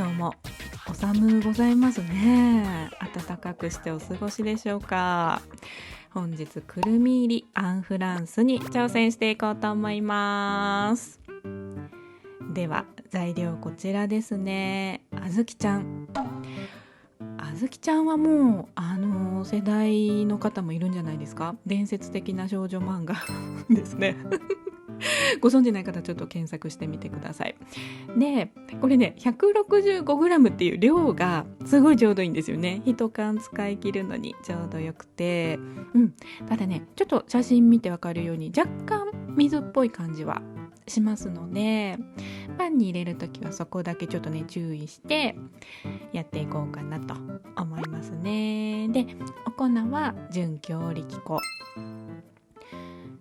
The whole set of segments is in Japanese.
どうもお寒ございますね。暖かくしてお過ごしでしょうか。本日くるみ入りアンフランスに挑戦していこうと思います。では材料こちらですね。あずきちゃんはもう世代の方もいるんじゃないですか。伝説的な少女漫画ですねご存じない方ちょっと検索してみてください。でこれね 165g っていう量がすごいちょうどいいんですよね。一缶使い切るのにちょうどよくて、ただねちょっと写真見てわかるように若干水っぽい感じはしますので、パンに入れるときはそこだけちょっとね注意してやっていこうかなと思いますね。でお粉は純強力粉、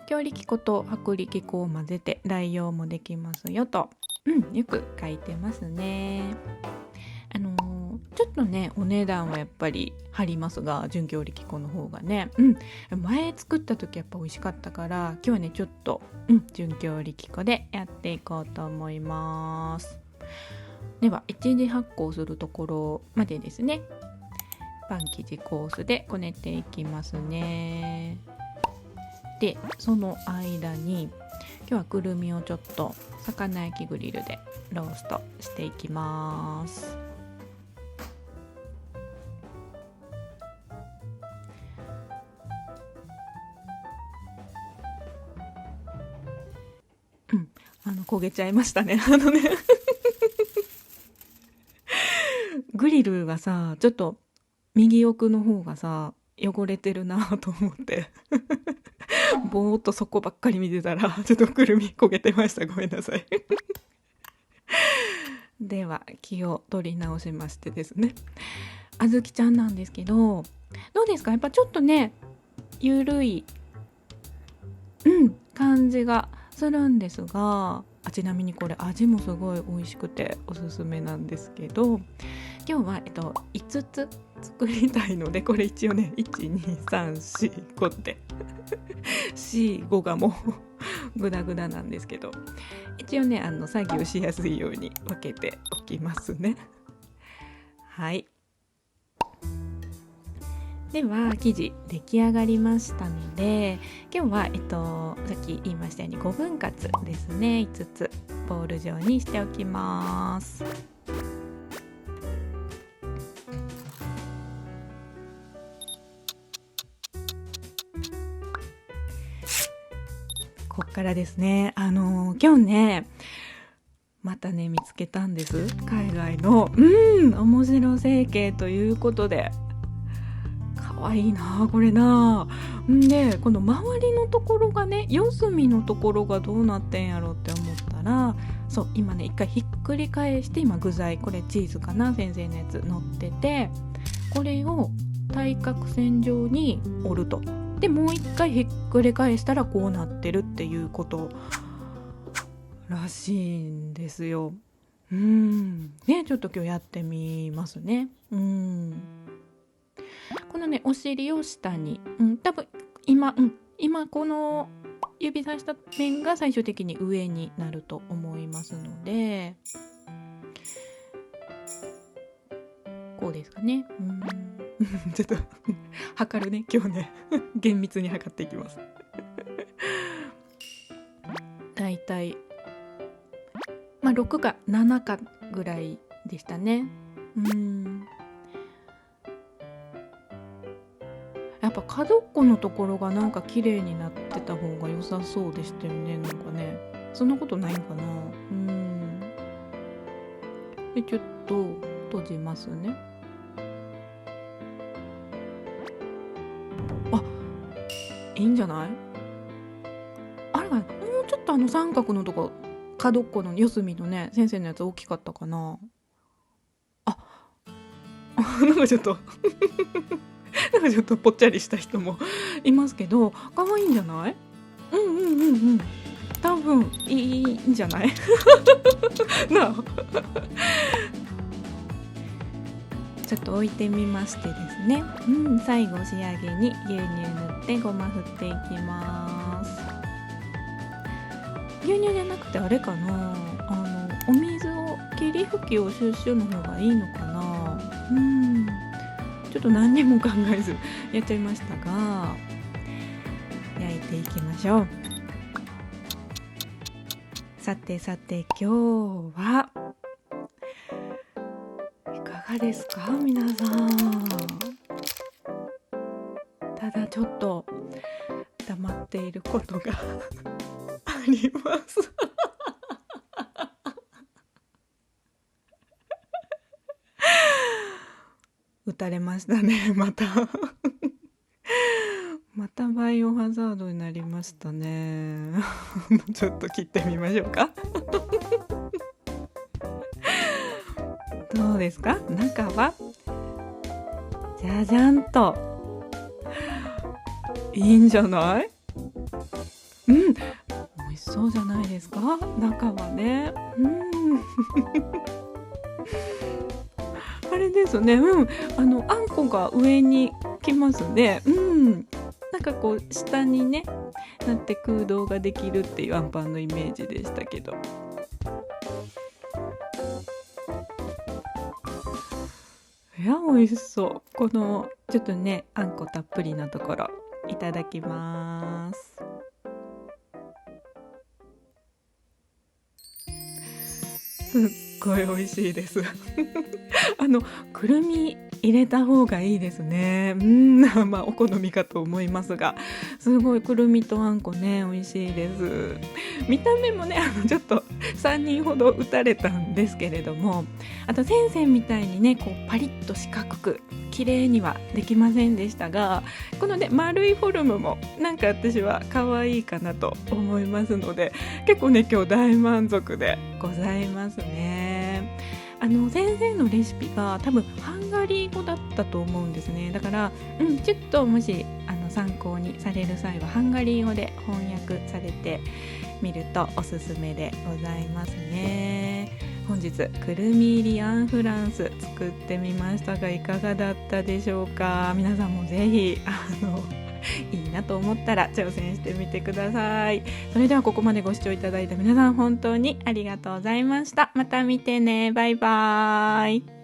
強力粉と薄力粉を混ぜて代用もできますよと、よく書いてますね。ちょっとねお値段はやっぱり張りますが、純強力粉の方がね、前作った時やっぱ美味しかったから今日はねちょっと、純強力粉でやっていこうと思います。では一次発酵するところまでですね、パン生地コースでこねていきますね。でその間に今日はくるみをちょっと魚焼きグリルでローストしていきます。焦げちゃいましたねグリルがさちょっと右奥の方がさ汚れてるなと思ってぼーっとそこばっかり見てたらちょっとくるみ焦げてました。ごめんなさいでは気を取り直しましてですね、あずきちゃんなんですけどどうですか。やっぱちょっとねゆるい感じがするんですが、ちなみにこれ味もすごい美味しくておすすめなんですけど、今日は、5つ作りたいので、これ一応ね 1,2,3,4,5 って4,5 がもうグダグダなんですけど、一応ね作業しやすいように分けておきますね。はい、では生地出来上がりましたので、今日は、さっき言いましたように5分割ですね。5つボール状にしておきます。こっからですね、今日ねまたね見つけたんです。海外の面白成形ということで、かわいいなこれな。でこの周りのところがね、四隅のところがどうなってんやろって思ったら、そう今ね一回ひっくり返して、今具材これチーズかな、先生のやつ乗ってて、これを対角線上に折ると、でもう一回ひっくり返したらこうなってるっていうことらしいんですよ。ね、ちょっと今日やってみますね。このねお尻を下に、多分今この指さした面が最終的に上になると思いますので、こうですかね。ちょっと測るね今日ね厳密に測っていきますだいたい6か7かぐらいでしたね。やっぱ角っこのところがなんか綺麗になってた方が良さそうでしたよね。なんかね、そんなことないんかな。でちょっと閉じますね。いいんじゃない。あれがもうちょっと三角のとこ、角っこの四隅のね先生のやつ大きかったかな。なんかちょっとなんかちょっとぽっちゃりした人もいますけど、可愛いんじゃない。多分いいんじゃないなあちょっと置いてみましてですね、最後仕上げに牛乳塗ってごま振っていきます。牛乳じゃなくてあれかな、お水を切霧吹きをシュッシュの方がいいのかな。ちょっと何にも考えずやっちゃいましたが、焼いていきましょう。さてさて、今日はいかがですか皆さん。ただちょっと黙っていることがあります打たれましたね、またまたバイオハザードになりましたねちょっと切ってみましょうかどうですか、中はじゃじゃんといいんじゃない？美味しそうじゃないですか、中はね。あれですね、あんこが上にきますね。なんかこう下にねなって空洞ができるっていうあんパンのイメージでしたけど、いや美味しそう。このちょっとねあんこたっぷりなところいただきます。すっごい美味しいですくるみ入れた方がいいですね。まあお好みかと思いますが、すごいくるみとあんこね美味しいです。見た目もねちょっと3人ほど打たれたんですけれども、あと先生みたいにねこうパリッと四角く綺麗にはできませんでしたが、このね丸いフォルムもなんか私は可愛いかなと思いますので、結構ね今日大満足でございますね。先生のレシピが多分ハンガリー語だったと思うんですね。だからちょっともし参考にされる際はハンガリー語で翻訳されてみるとおすすめでございますね。本日くるみ入りアンフランス作ってみましたが、いかがだったでしょうか。皆さんもぜひいいなと思ったら挑戦してみてください。それではここまでご視聴いただいた皆さん本当にありがとうございました。また見てね。バイバーイ。